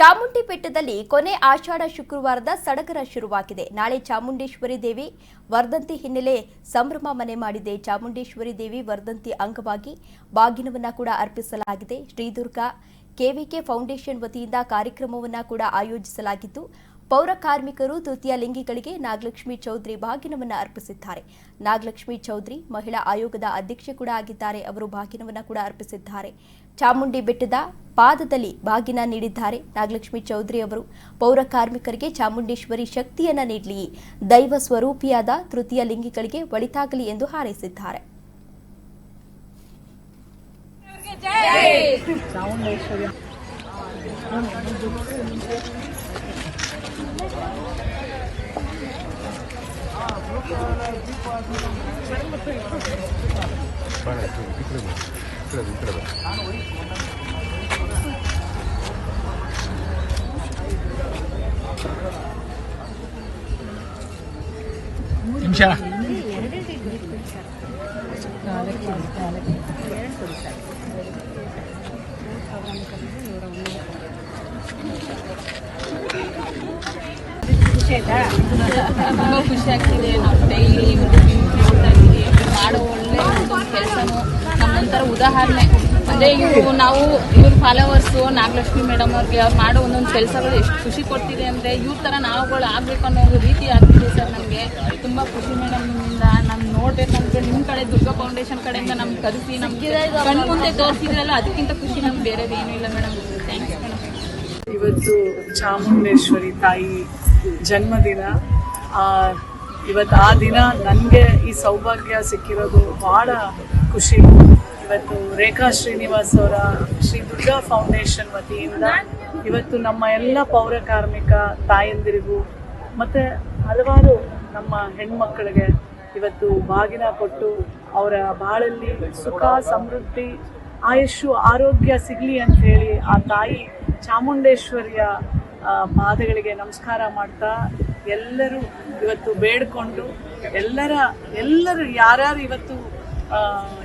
ಚಾಮುಂಡಿ ಬೆಟ್ಟದಲ್ಲಿ ಕೊನೆ ಆಷಾಢ ಶುಕ್ರವಾರದ ಸಡಗರ ಶುರುವಾಗಿದೆ. ನಾಳೆ ಚಾಮುಂಡೇಶ್ವರಿ ದೇವಿ ವರ್ಧಂತಿ ಹಿನ್ನೆಲೆ ಸಂಭ್ರಮ ಮನೆ ಮಾಡಿದೆ. ಚಾಮುಂಡೇಶ್ವರಿ ದೇವಿ ವರ್ಧಂತಿ ಅಂಗವಾಗಿ ಬಾಗಿನವನ್ನ ಕೂಡ ಅರ್ಪಿಸಲಾಗಿದೆ. ಶ್ರೀದುರ್ಗ ಕೆವಿಕೆ ಫೌಂಡೇಶನ್ ವತಿಯಿಂದ ಕಾರ್ಯಕ್ರಮವನ್ನ ಕೂಡ ಆಯೋಜಿಸಲಾಗಿದ್ದು, ಪೌರ ಕಾರ್ಮಿಕರು ತೃತೀಯ ಲಿಂಗಿಗಳಿಗೆ ನಾಗಲಕ್ಷ್ಮಿ ಚೌಧರಿ ಬಾಗಿನವನ್ನ ಅರ್ಪಿಸಿದ್ದಾರೆ. ನಾಗಲಕ್ಷ್ಮಿ ಚೌಧರಿ ಮಹಿಳಾ ಆಯೋಗದ ಅಧ್ಯಕ್ಷೆ ಕೂಡ ಆಗಿದ್ದಾರೆ. ಅವರು ಬಾಗಿನವನ್ನ ಕೂಡ ಅರ್ಪಿಸಿದ್ದಾರೆ. ಚಾಮುಂಡಿ ಬೆಟ್ಟದ ಪಾದದಲ್ಲಿ ಬಾಗಿನ ನೀಡಿದ್ದಾರೆ. ನಾಗಲಕ್ಷ್ಮಿ ಚೌಧರಿ ಅವರು ಪೌರ ಕಾರ್ಮಿಕರಿಗೆ ಚಾಮುಂಡೇಶ್ವರಿ ಶಕ್ತಿಯನ್ನ ನೀಡಲಿ, ದೈವ ಸ್ವರೂಪಿಯಾದ ತೃತೀಯ ಲಿಂಗಿಗಳಿಗೆ ಒಳಿತಾಗಲಿ ಎಂದು ಹಾರೈಸಿದ್ದಾರೆ. ತುಂಬ ಖುಷಿ ಆಗ್ತಿದೆ. ನಾವು ಡೈಲಿ ನೋಡ್ತಾ ಇದ್ದೀವಿ, ಮಾಡೋ ಒಳ್ಳೆ ಕೆಲಸನೂ ನಮ್ಮೊಂಥರ ಉದಾಹರಣೆ. ಅಂದರೆ ನಾವು ಇವ್ರ ಫಾಲೋವರ್ಸು ನಾಗಲಕ್ಷ್ಮಿ ಮೇಡಮ್ ಅವ್ರಿಗೆ ಅವ್ರು ಮಾಡೋ ಒಂದೊಂದು ಕೆಲಸಗಳು ಎಷ್ಟು ಖುಷಿ ಕೊಡ್ತಿದೆ ಅಂದರೆ ಇವ್ರ ಥರ ನಾವುಗಳು ಆಗಬೇಕು ಅನ್ನೋ ಒಂದು ರೀತಿ ಆಗ್ತಿದೆ ಸರ್. ನಮಗೆ ತುಂಬ ಖುಷಿ ಮೇಡಮ್. ನಿಮ್ಮಿಂದ ನಾನು ನೋಡ್ಬೇಕಂದ್ರೆ ನಿಮ್ಮ ಕಡೆ ದುರ್ಗಾ ಫೌಂಡೇಶನ್ ಕಡೆಯಿಂದ ನಮ್ಗೆ ಕರೆಸಿ ನಮಗೆ ಕಣ್ಣು ಮುಂದೆ ತೋರಿಸಿದ್ರಲ್ಲ, ಅದಕ್ಕಿಂತ ಖುಷಿ ನಮ್ಗೆ ಬೇರೆದೇನೂ ಇಲ್ಲ ಮೇಡಮ್. Thanks madam. ಇವತ್ತು ಚಾಮುಂಡೇಶ್ವರಿ ತಾಯಿ ಜನ್ಮದಿನ. ಇವತ್ತು ಆ ದಿನ ನನಗೆ ಈ ಸೌಭಾಗ್ಯ ಸಿಕ್ಕಿರೋದು ಭಾಳ ಖುಷಿ. ಇವತ್ತು ರೇಖಾ ಶ್ರೀನಿವಾಸ್ ಅವರ ಶ್ರೀ ದುರ್ಗಾ ಫೌಂಡೇಶನ್ ವತಿಯಿಂದ ಇವತ್ತು ನಮ್ಮ ಎಲ್ಲ ಪೌರ ಕಾರ್ಮಿಕ ತಾಯಂದಿರಿಗೂ ಮತ್ತು ಹಲವಾರು ನಮ್ಮ ಹೆಣ್ಮಕ್ಕಳಿಗೆ ಇವತ್ತು ಬಾಗಿನ ಕೊಟ್ಟು ಅವರ ಬಾಳಲ್ಲಿ ಸುಖ ಸಮೃದ್ಧಿ ಆಯುಷು ಆರೋಗ್ಯ ಸಿಗಲಿ ಅಂತ ಹೇಳಿ ಆ ತಾಯಿ ಚಾಮುಂಡೇಶ್ವರಿಯ ಪಾದಗಳಿಗೆ ನಮಸ್ಕಾರ ಮಾಡ್ತಾ ಎಲ್ಲರೂ ಇವತ್ತು ಬೇಡ್ಕೊಂಡು ಎಲ್ಲರೂ ಯಾರ್ಯಾರು ಇವತ್ತು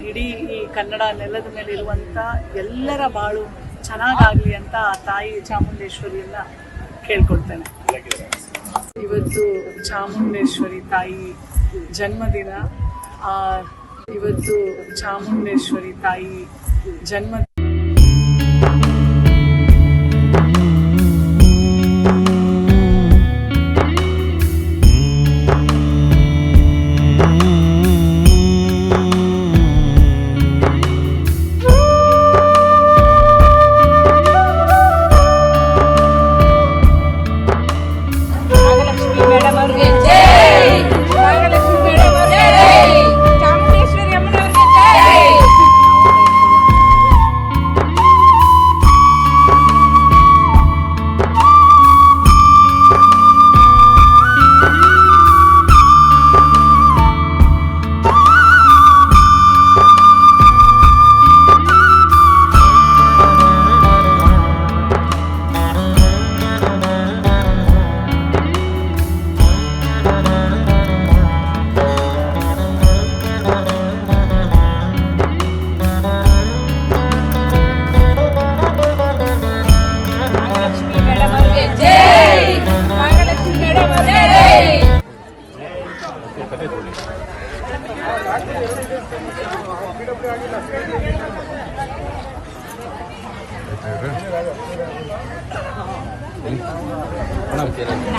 ಇಡೀ ಈ ಕನ್ನಡ ನೆಲದ ಮೇಲೆ ಇರುವಂಥ ಎಲ್ಲರ ಬಾಳು ಚೆನ್ನಾಗಾಗಲಿ ಅಂತ ಆ ತಾಯಿ ಚಾಮುಂಡೇಶ್ವರಿಯನ್ನ ಕೇಳ್ಕೊಳ್ತೇನೆ. ಇವತ್ತು ಚಾಮುಂಡೇಶ್ವರಿ ತಾಯಿ ಜನ್ಮದಿನ. ಇವತ್ತು ಚಾಮುಂಡೇಶ್ವರಿ ತಾಯಿ ಜನ್ಮ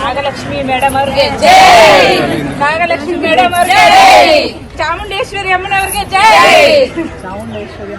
ನಾಗಲಕ್ಷ್ಮಿ ಮೇಡಮ್ ಅವ್ರಿಗೆ ಜೈ. ನಾಗಲಕ್ಷ್ಮಿ ಮೇಡಮ್ ಅವ್ರಿಗೆ ಜೈ. ಚಾಮುಂಡೇಶ್ವರಿ ಅಮ್ಮನವ್ರಿಗೆ ಜೈ. ಚಾಮುಂಡೇಶ್ವರಿ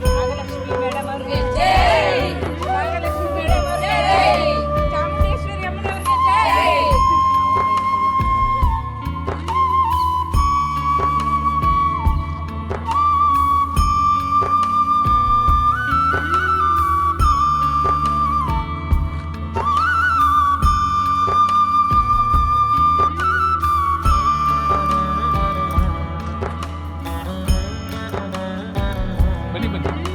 ನಾಗಲಕ್ಷ್ಮಿ ಮೇಡಮ್ ಅವ್ರಿಗೆ ಜೈ. ನಾಗಲಕ್ಷ್ಮಿ ಅಭಿವೃದ್ಧಿ ಬಗ್ಗೆ